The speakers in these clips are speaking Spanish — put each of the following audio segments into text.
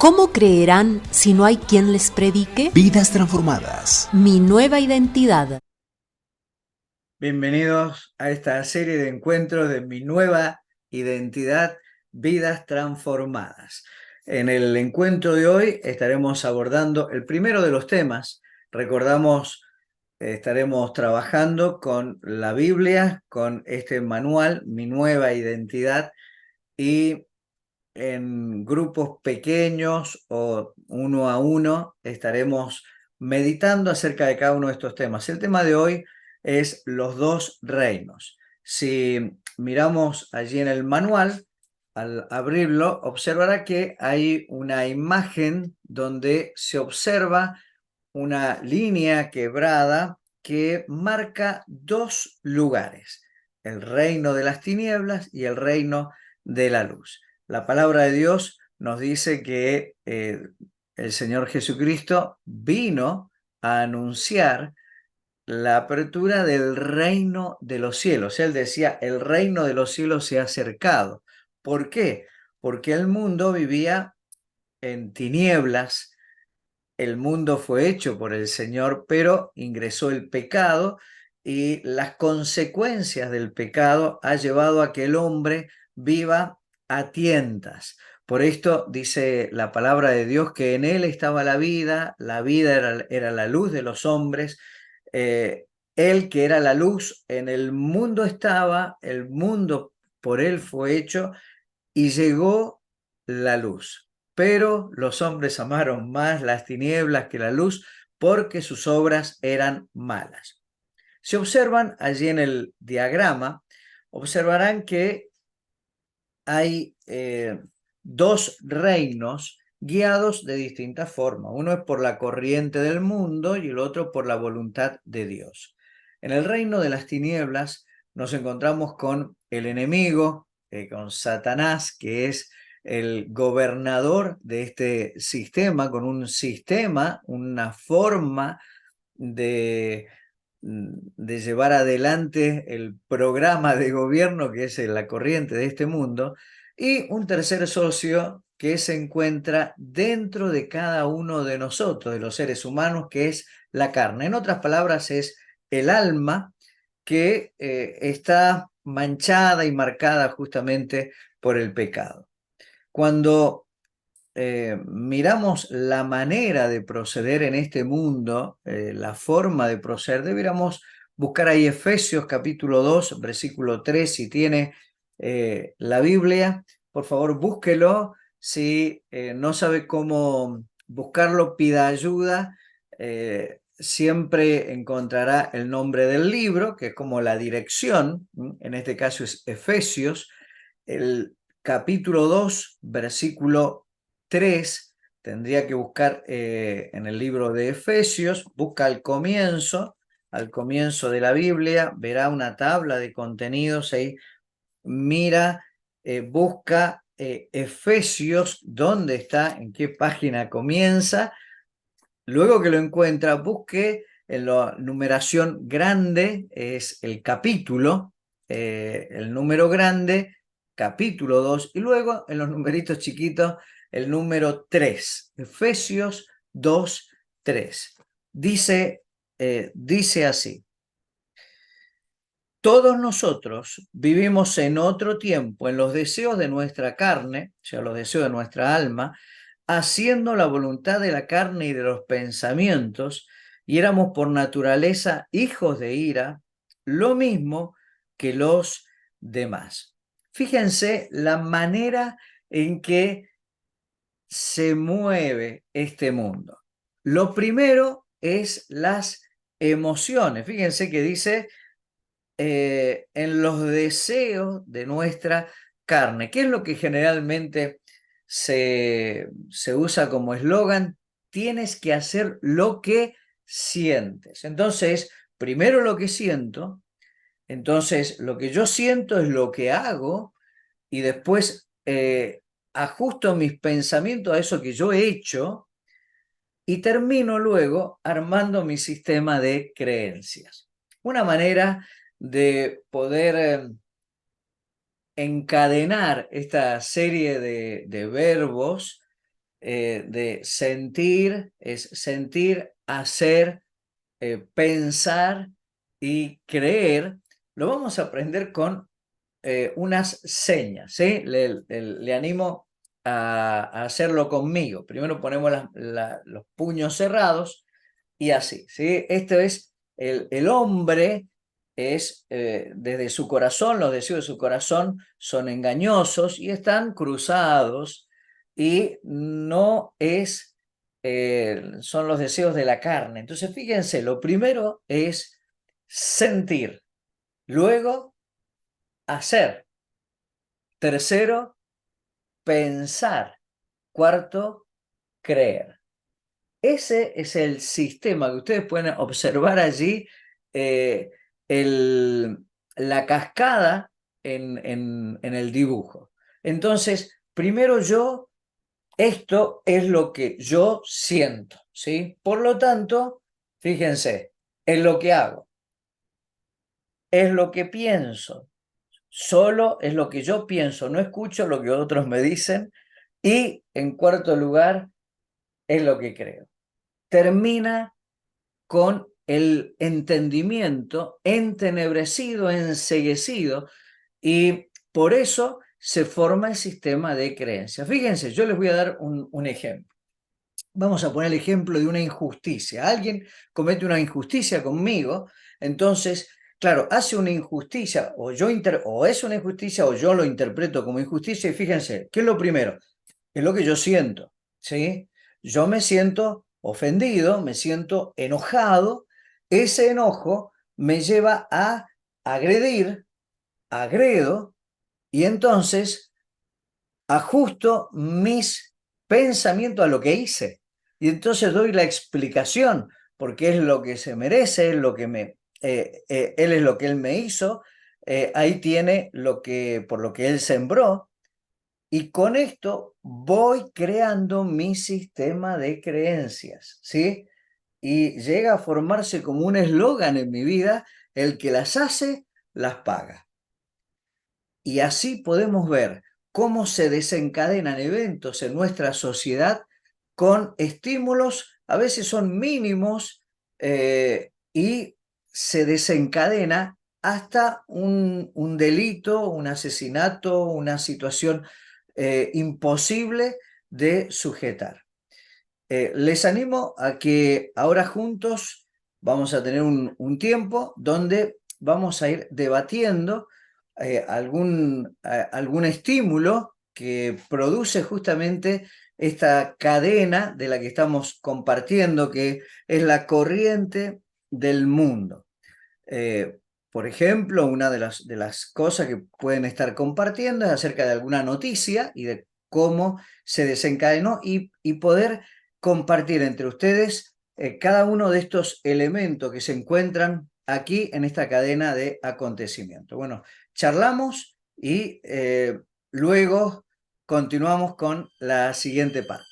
¿Cómo creerán si no hay quien les predique? Vidas transformadas. Mi nueva identidad. Bienvenidos a esta serie de encuentros de Mi nueva identidad, vidas transformadas. En el encuentro de hoy estaremos abordando el primero de los temas. Recordamos, estaremos trabajando con la Biblia, con este manual, Mi nueva identidad, y en grupos pequeños o uno a uno estaremos meditando acerca de cada uno de estos temas. El tema de hoy es los dos reinos. Si miramos allí en el manual, al abrirlo, observará que hay una imagen donde se observa una línea quebrada que marca dos lugares: el reino de las tinieblas y el reino de la luz. La palabra de Dios nos dice que el Señor Jesucristo vino a anunciar la apertura del reino de los cielos. Él decía, el reino de los cielos se ha acercado. ¿Por qué? Porque el mundo vivía en tinieblas. El mundo fue hecho por el Señor, pero ingresó el pecado y las consecuencias del pecado ha llevado a que el hombre viva a tientas. Por esto dice la palabra de Dios que en él estaba la vida era la luz de los hombres. Él que era la luz, en el mundo estaba, el mundo por él fue hecho y llegó la luz. Pero los hombres amaron más las tinieblas que la luz, porque sus obras eran malas. Si observan allí en el diagrama, observarán que hay dos reinos guiados de distinta forma. Uno es por la corriente del mundo y el otro por la voluntad de Dios. En el reino de las tinieblas nos encontramos con el enemigo, con Satanás, que es el gobernador de este sistema, con un sistema, una forma de llevar adelante el programa de gobierno que es la corriente de este mundo, y un tercer socio que se encuentra dentro de cada uno de nosotros, de los seres humanos, que es la carne. En otras palabras, es el alma que está manchada y marcada justamente por el pecado. Cuando miramos la manera de proceder en este mundo, la forma de proceder, deberíamos buscar ahí Efesios capítulo 2, versículo 3, si tiene la Biblia, por favor búsquelo. Si no sabe cómo buscarlo, pida ayuda. Siempre encontrará el nombre del libro, que es como la dirección, en este caso es Efesios, el capítulo 2, versículo 3, tendría que buscar en el libro de Efesios, busca al comienzo de la Biblia, verá una tabla de contenidos ahí, mira, busca Efesios, dónde está, en qué página comienza. Luego que lo encuentra, busque en la numeración grande, es el capítulo, el número grande, capítulo 2, y luego en los numeritos chiquitos, el número 3, Efesios 2, 3. Dice así: todos nosotros vivimos en otro tiempo, en los deseos de nuestra carne, o sea, los deseos de nuestra alma, haciendo la voluntad de la carne y de los pensamientos, y éramos por naturaleza hijos de ira, lo mismo que los demás. Fíjense la manera en que se mueve este mundo. Lo primero es las emociones. Fíjense que dice en los deseos de nuestra carne. ¿Qué es lo que generalmente se usa como eslogan? Tienes que hacer lo que sientes. Entonces, primero lo que siento, entonces lo que yo siento es lo que hago, y después ajusto mis pensamientos a eso que yo he hecho, y termino luego armando mi sistema de creencias. Una manera de poder encadenar esta serie de verbos de sentir, es sentir, hacer, pensar y creer, lo vamos a aprender con unas señas, ¿sí? Le animo a hacerlo conmigo. Primero ponemos los puños cerrados y así, ¿sí? Esto es, el hombre es, desde su corazón, los deseos de su corazón son engañosos y están cruzados y no es, son los deseos de la carne. Entonces, fíjense, lo primero es sentir, luego hacer, tercero, pensar, cuarto, creer. Ese es el sistema que ustedes pueden observar allí, eh, el, la cascada en el dibujo. Entonces, primero esto es lo que yo siento, ¿sí? Por lo tanto, fíjense, es lo que hago, es lo que pienso, solo es lo que yo pienso, no escucho lo que otros me dicen. Y en cuarto lugar, es lo que creo. Termina con el entendimiento entenebrecido, enceguecido, y por eso se forma el sistema de creencias. Fíjense, yo les voy a dar un ejemplo. Vamos a poner el ejemplo de una injusticia. Alguien comete una injusticia conmigo, entonces, claro, hace una injusticia, o es una injusticia, o yo lo interpreto como injusticia, y fíjense, ¿qué es lo primero? Es lo que yo siento, ¿sí? Yo me siento ofendido, me siento enojado, ese enojo me lleva a agredir, agredo, y entonces ajusto mis pensamientos a lo que hice. Y entonces doy la explicación, porque es lo que se merece, es lo que él es lo que él me hizo, ahí tiene por lo que él sembró. Y con esto voy creando mi sistema de creencias, ¿sí? Y llega a formarse como un eslogan en mi vida: el que las hace, las paga. Y así podemos ver cómo se desencadenan eventos en nuestra sociedad con estímulos, a veces son mínimos, y se desencadena hasta un delito, un asesinato, una situación imposible de sujetar. Les animo a que ahora juntos vamos a tener un tiempo donde vamos a ir debatiendo algún estímulo que produce justamente esta cadena de la que estamos compartiendo, que es la corriente del mundo. Por ejemplo, una de las cosas que pueden estar compartiendo es acerca de alguna noticia y de cómo se desencadenó, y poder compartir entre ustedes cada uno de estos elementos que se encuentran aquí en esta cadena de acontecimientos. Bueno, charlamos y luego continuamos con la siguiente parte.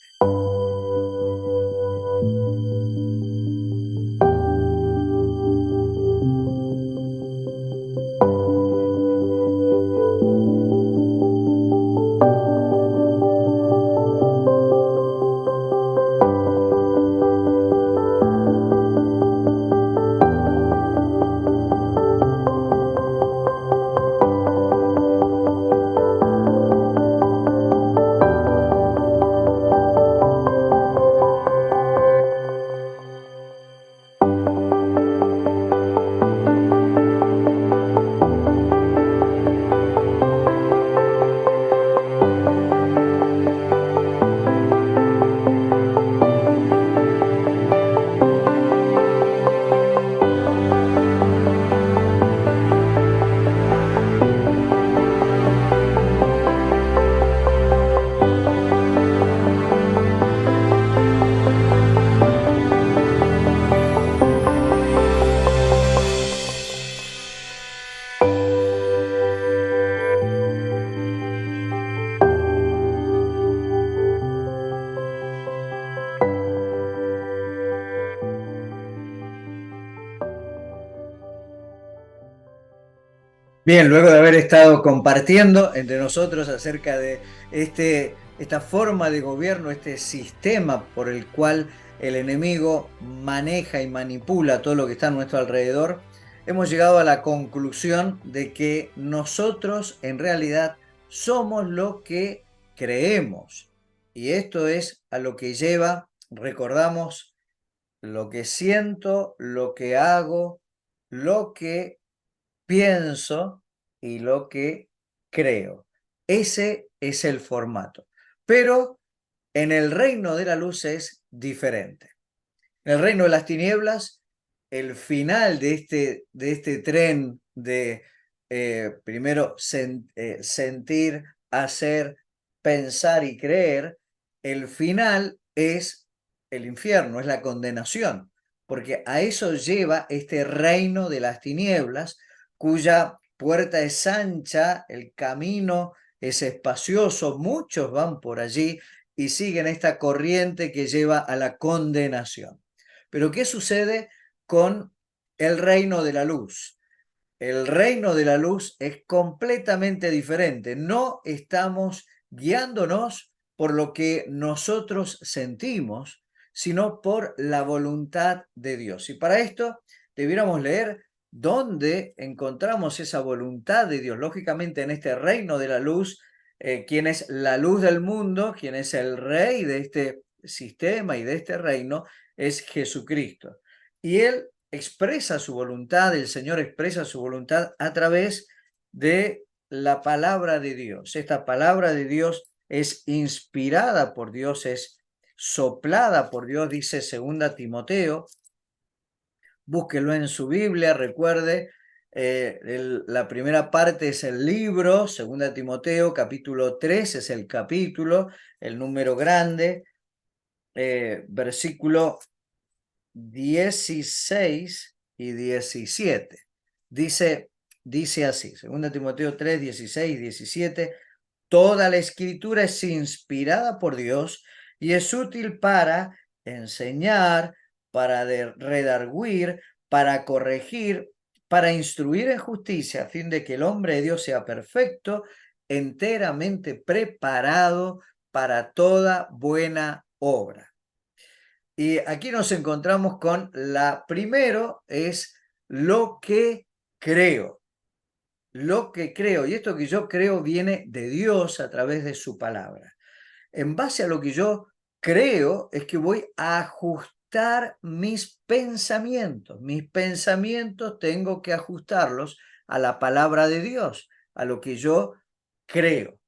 Bien, luego de haber estado compartiendo entre nosotros acerca de este esta forma de gobierno, este sistema por el cual el enemigo maneja y manipula todo lo que está a nuestro alrededor, hemos llegado a la conclusión de que nosotros en realidad somos lo que creemos. Y esto es a lo que lleva, recordamos, lo que siento, lo que hago, lo que pienso y lo que creo. Ese es el formato. Pero en el reino de la luz es diferente. En el reino de las tinieblas, el final de este tren de primero sentir, hacer, pensar y creer, el final es el infierno, es la condenación, porque a eso lleva este reino de las tinieblas, cuya puerta es ancha, el camino es espacioso, muchos van por allí y siguen esta corriente que lleva a la condenación. Pero ¿qué sucede con el reino de la luz? El reino de la luz es completamente diferente. No estamos guiándonos por lo que nosotros sentimos, sino por la voluntad de Dios. Y para esto debiéramos leer dónde encontramos esa voluntad de Dios. Lógicamente en este reino de la luz, quien es la luz del mundo, quien es el rey de este sistema y de este reino, es Jesucristo. Y Él expresa su voluntad, el Señor expresa su voluntad a través de la palabra de Dios. Esta palabra de Dios es inspirada por Dios, es soplada por Dios, dice 2 Timoteo. Búsquelo en su Biblia, recuerde, la primera parte es el libro, 2 Timoteo, capítulo 3 es el capítulo, el número grande, versículo 16 y 17. Dice así, 2 Timoteo 3, 16 y 17, toda la escritura es inspirada por Dios y es útil para enseñar, para redarguir, para corregir, para instruir en justicia, a fin de que el hombre de Dios sea perfecto, enteramente preparado para toda buena obra. Y aquí nos encontramos con la primero es lo que creo. Lo que creo. Y esto que yo creo viene de Dios a través de su palabra. En base a lo que yo creo es que voy a ajustar mis pensamientos. Mis pensamientos tengo que ajustarlos a la palabra de Dios, a lo que yo creo.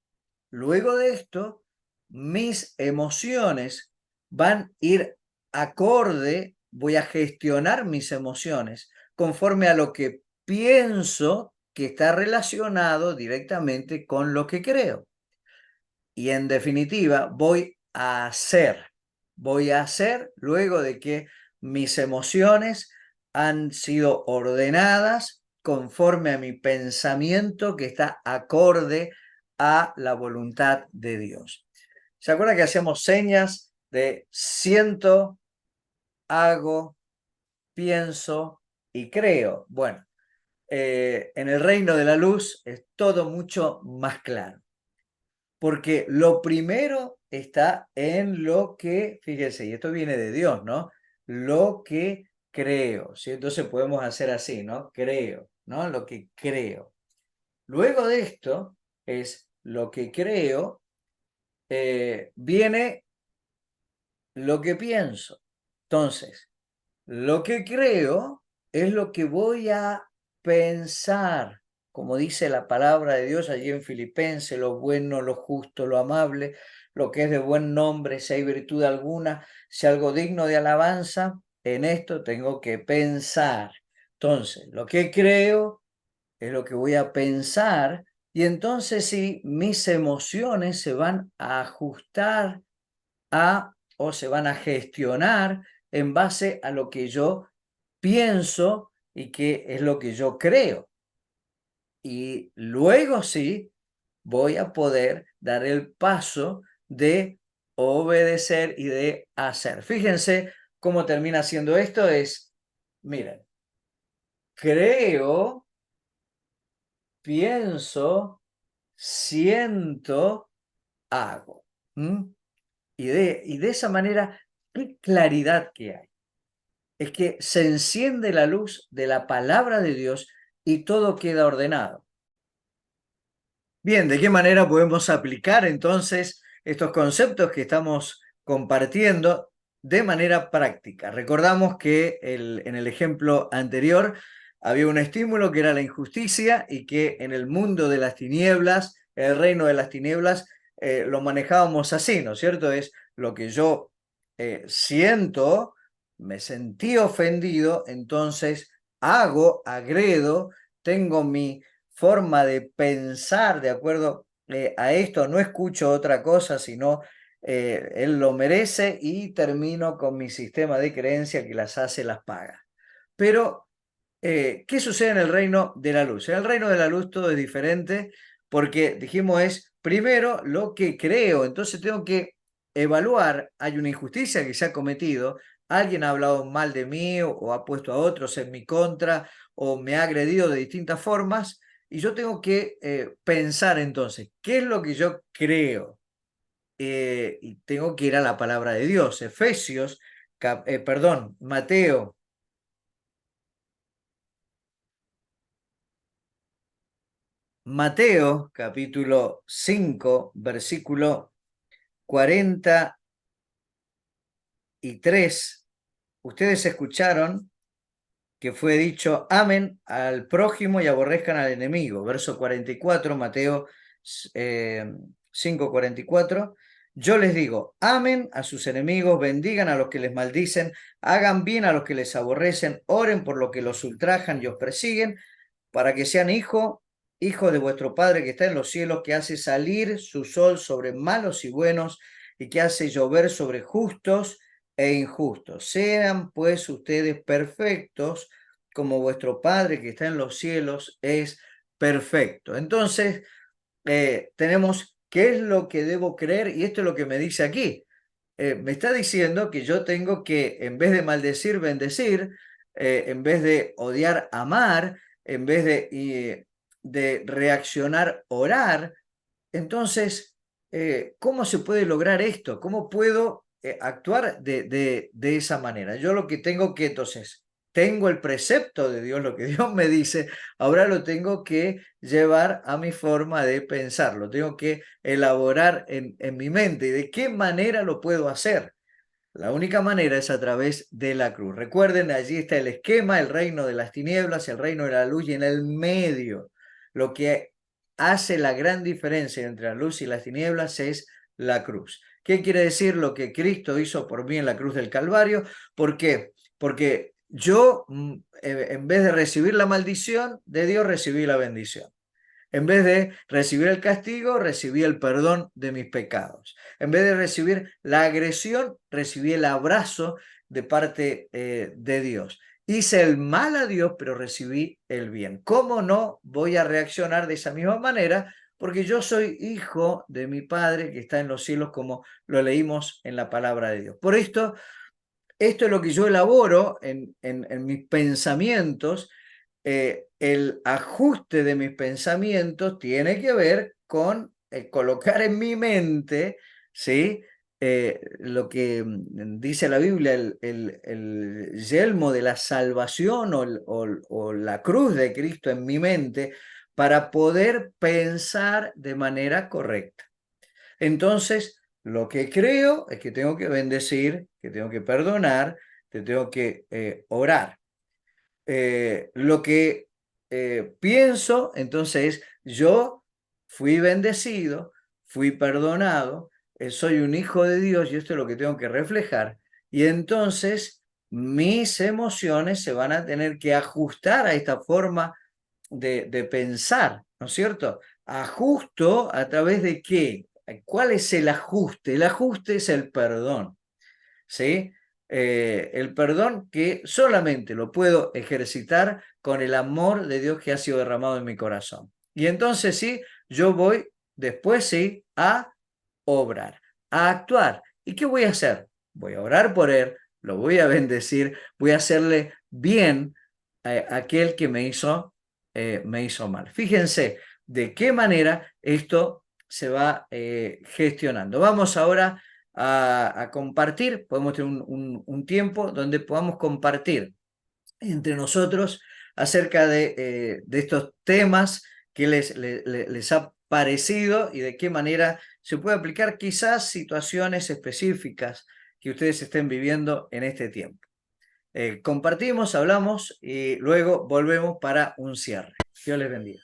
Luego de esto, mis emociones van a ir acorde, voy a gestionar mis emociones conforme a lo que pienso que está relacionado directamente con lo que creo. Y en definitiva, voy a hacer luego de que mis emociones han sido ordenadas conforme a mi pensamiento que está acorde a la voluntad de Dios. ¿Se acuerdan que hacíamos señas de siento, hago, pienso y creo? Bueno, en el reino de la luz es todo mucho más claro. Porque lo primero está en lo que, fíjense, y esto viene de Dios, ¿no? Lo que creo, ¿sí? Entonces podemos hacer así, ¿no? Creo, ¿no? Lo que creo. Luego de esto es lo que creo, viene lo que pienso. Entonces, lo que creo es lo que voy a pensar, como dice la palabra de Dios allí en Filipenses, lo bueno, lo justo, lo amable, lo que es de buen nombre, si hay virtud alguna, si algo digno de alabanza, en esto tengo que pensar. Entonces, lo que creo es lo que voy a pensar y entonces sí, mis emociones se van a ajustar o se van a gestionar en base a lo que yo pienso y que es lo que yo creo. Y luego sí voy a poder dar el paso de obedecer y de hacer. Fíjense cómo termina siendo esto, miren, creo, pienso, siento, hago. ¿Mm? Y de esa manera, qué claridad que hay. Es que se enciende la luz de la palabra de Dios y todo queda ordenado. Bien, ¿de qué manera podemos aplicar entonces estos conceptos que estamos compartiendo de manera práctica? Recordamos que en el ejemplo anterior había un estímulo que era la injusticia y que en el mundo de las tinieblas, el reino de las tinieblas, lo manejábamos así, ¿no es cierto? Es lo que yo siento, me sentí ofendido, entonces agredo, tengo mi forma de pensar de acuerdo a esto, no escucho otra cosa, sino él lo merece y termino con mi sistema de creencia que las hace, las paga. Pero, ¿qué sucede en el reino de la luz? En el reino de la luz todo es diferente porque dijimos es primero lo que creo, entonces tengo que evaluar, hay una injusticia que se ha cometido, alguien ha hablado mal de mí o ha puesto a otros en mi contra o me ha agredido de distintas formas y yo tengo que pensar entonces, ¿qué es lo que yo creo? Y tengo que ir a la palabra de Dios, Efesios, Mateo capítulo 5, versículo 43. Ustedes escucharon que fue dicho, amen al prójimo y aborrezcan al enemigo. Verso 44, Mateo 5, 44. Yo les digo, amen a sus enemigos, bendigan a los que les maldicen, hagan bien a los que les aborrecen, oren por los que los ultrajan y os persiguen, para que sean hijos de vuestro Padre que está en los cielos, que hace salir su sol sobre malos y buenos y que hace llover sobre justos e injustos. Sean pues ustedes perfectos como vuestro Padre que está en los cielos es perfecto. Entonces, tenemos qué es lo que debo creer y esto es lo que me dice aquí. Me está diciendo que yo tengo que, en vez de maldecir, bendecir, en vez de odiar, amar, en vez de reaccionar, orar. Entonces, ¿cómo se puede lograr esto? ¿Cómo puedo actuar de esa manera? Yo lo que tengo que, entonces, tengo el precepto de Dios, lo que Dios me dice, ahora lo tengo que llevar a mi forma de pensar, lo tengo que elaborar en mi mente. ¿Y de qué manera lo puedo hacer? La única manera es a través de la cruz. Recuerden, allí está el esquema, el reino de las tinieblas, el reino de la luz y en el medio. Lo que hace la gran diferencia entre la luz y las tinieblas es la cruz. ¿Qué quiere decir lo que Cristo hizo por mí en la cruz del Calvario? ¿Por qué? Porque yo, en vez de recibir la maldición de Dios, recibí la bendición. En vez de recibir el castigo, recibí el perdón de mis pecados. En vez de recibir la agresión, recibí el abrazo de parte de Dios. Hice el mal a Dios, pero recibí el bien. ¿Cómo no voy a reaccionar de esa misma manera? Porque yo soy hijo de mi Padre que está en los cielos, como lo leímos en la palabra de Dios. Por esto es lo que yo elaboro en mis pensamientos. El ajuste de mis pensamientos tiene que ver con colocar en mi mente, ¿sí? Lo que dice la Biblia, el yelmo de la salvación o la cruz de Cristo en mi mente para poder pensar de manera correcta. Entonces, lo que creo es que tengo que bendecir, que tengo que perdonar, que tengo que orar. Lo que pienso, entonces, yo fui bendecido, fui perdonado, soy un hijo de Dios y esto es lo que tengo que reflejar. Y entonces mis emociones se van a tener que ajustar a esta forma de pensar, ¿no es cierto? Ajusto a través de qué. ¿Cuál es el ajuste? El ajuste es el perdón, ¿sí? El perdón que solamente lo puedo ejercitar con el amor de Dios que ha sido derramado en mi corazón. Y entonces sí, yo voy después sí a obrar, a actuar. ¿Y qué voy a hacer? Voy a orar por él, lo voy a bendecir, voy a hacerle bien a aquel que me hizo mal. Fíjense de qué manera esto se va gestionando. Vamos ahora a compartir, podemos tener un tiempo donde podamos compartir entre nosotros acerca de estos temas que les ha parecido y de qué manera se puede aplicar quizás situaciones específicas que ustedes estén viviendo en este tiempo. Compartimos, hablamos y luego volvemos para un cierre. Dios les bendiga.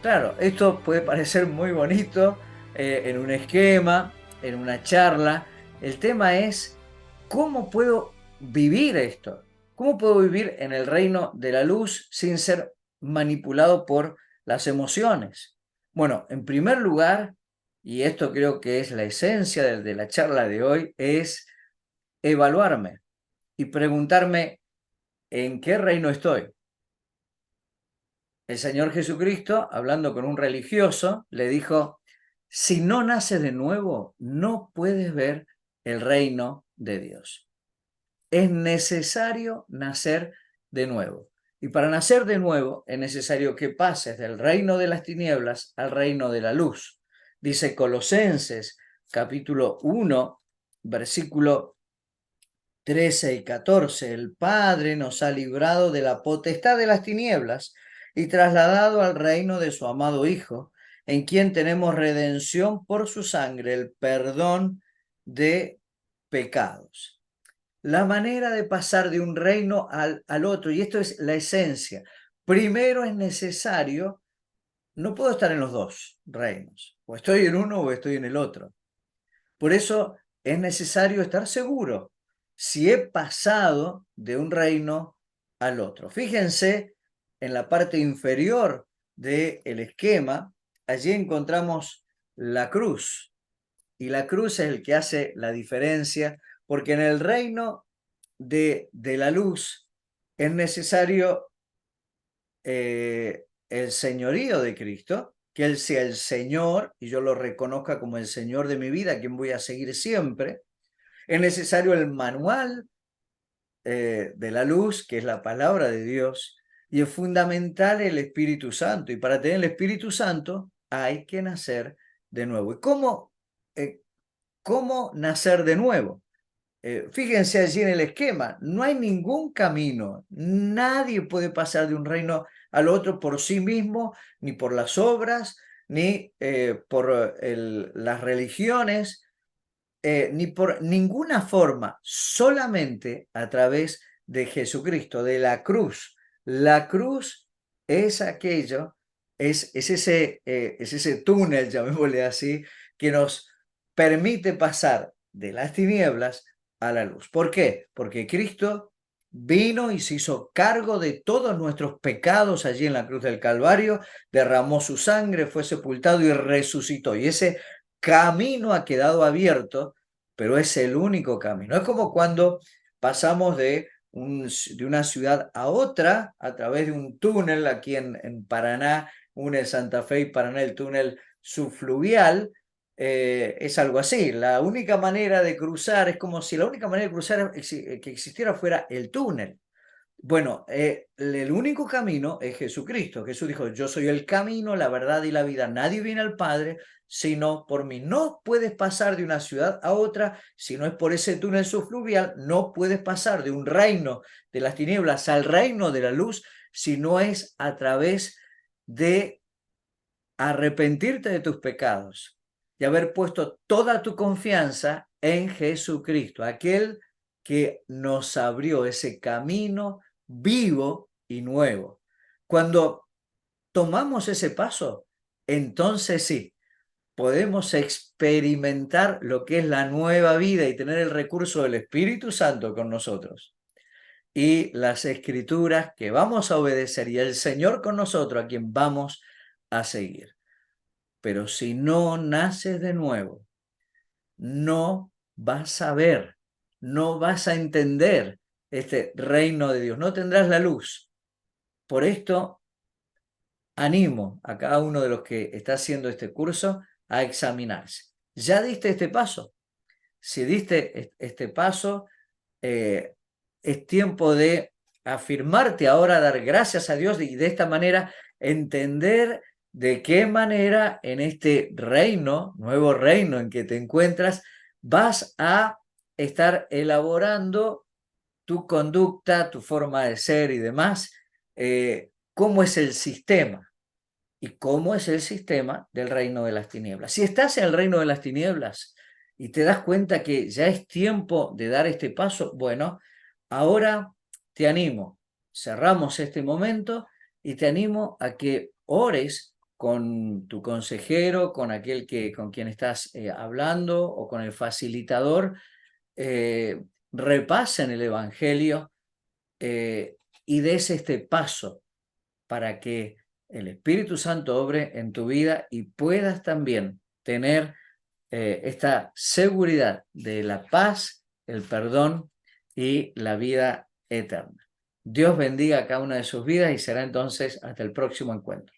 Claro, esto puede parecer muy bonito en un esquema, en una charla. El tema es, ¿cómo puedo vivir esto? ¿Cómo puedo vivir en el reino de la luz sin ser manipulado por las emociones? Bueno, en primer lugar, y esto creo que es la esencia de la charla de hoy, es evaluarme y preguntarme en qué reino estoy. El Señor Jesucristo, hablando con un religioso, le dijo, si no naces de nuevo, no puedes ver el reino de Dios. Es necesario nacer de nuevo. Y para nacer de nuevo es necesario que pases del reino de las tinieblas al reino de la luz. Dice Colosenses capítulo 1, versículo 13 y 14, el Padre nos ha librado de la potestad de las tinieblas y trasladado al reino de su amado Hijo, en quien tenemos redención por su sangre, el perdón de pecados. La manera de pasar de un reino al otro, y esto es la esencia, primero es necesario, no puedo estar en los dos reinos, o estoy en uno o estoy en el otro. Por eso es necesario estar seguro si he pasado de un reino al otro. Fíjense en la parte inferior del esquema, allí encontramos la cruz. Y la cruz es el que hace la diferencia, porque en el reino de la luz es necesario el señorío de Cristo, que Él sea el Señor y yo lo reconozca como el Señor de mi vida, a quien voy a seguir siempre. Es necesario el manual de la luz, que es la palabra de Dios, y es fundamental el Espíritu Santo. Y para tener el Espíritu Santo hay que nacer de nuevo. ¿Y cómo nacer de nuevo? Fíjense allí en el esquema, no hay ningún camino, nadie puede pasar de un reino al otro por sí mismo, ni por las obras, ni por las religiones, ni por ninguna forma, solamente a través de Jesucristo, de la cruz. La cruz es aquello, es ese túnel, llamémosle así, que nos permite pasar de las tinieblas a la luz. ¿Por qué? Porque Cristo vino y se hizo cargo de todos nuestros pecados allí en la cruz del Calvario, derramó su sangre, fue sepultado y resucitó. Y ese camino ha quedado abierto, pero es el único camino. Es como cuando pasamos de de una ciudad a otra a través de un túnel. Aquí en Paraná, une Santa Fe y Paraná, el túnel subfluvial. Es algo así. La única manera de cruzar es como si la única manera de cruzar que existiera fuera el túnel. Bueno, el único camino es Jesucristo. Jesús dijo, yo soy el camino, la verdad y la vida. Nadie viene al Padre sino por mí. No puedes pasar de una ciudad a otra si no es por ese túnel subfluvial. No puedes pasar de un reino de las tinieblas al reino de la luz si no es a través de arrepentirte de tus pecados y haber puesto toda tu confianza en Jesucristo, aquel que nos abrió ese camino vivo y nuevo. Cuando tomamos ese paso, entonces sí, podemos experimentar lo que es la nueva vida y tener el recurso del Espíritu Santo con nosotros. Y las escrituras que vamos a obedecer y el Señor con nosotros a quien vamos a seguir. Pero si no naces de nuevo, no vas a ver, no vas a entender este reino de Dios, no tendrás la luz. Por esto, animo a cada uno de los que está haciendo este curso a examinarse. ¿Ya diste este paso? Si diste este paso, es tiempo de afirmarte ahora, dar gracias a Dios y de esta manera entender de qué manera en este reino, nuevo reino en que te encuentras, vas a estar elaborando tu conducta, tu forma de ser y demás, cómo es el sistema y cómo es el sistema del reino de las tinieblas. Si estás en el reino de las tinieblas y te das cuenta que ya es tiempo de dar este paso, bueno, ahora te animo, cerramos este momento y te animo a que ores con tu consejero, con aquel con quien estás hablando o con el facilitador, repasen el Evangelio y des este paso para que el Espíritu Santo obre en tu vida y puedas también tener esta seguridad de la paz, el perdón y la vida eterna. Dios bendiga a cada una de sus vidas y será entonces hasta el próximo encuentro.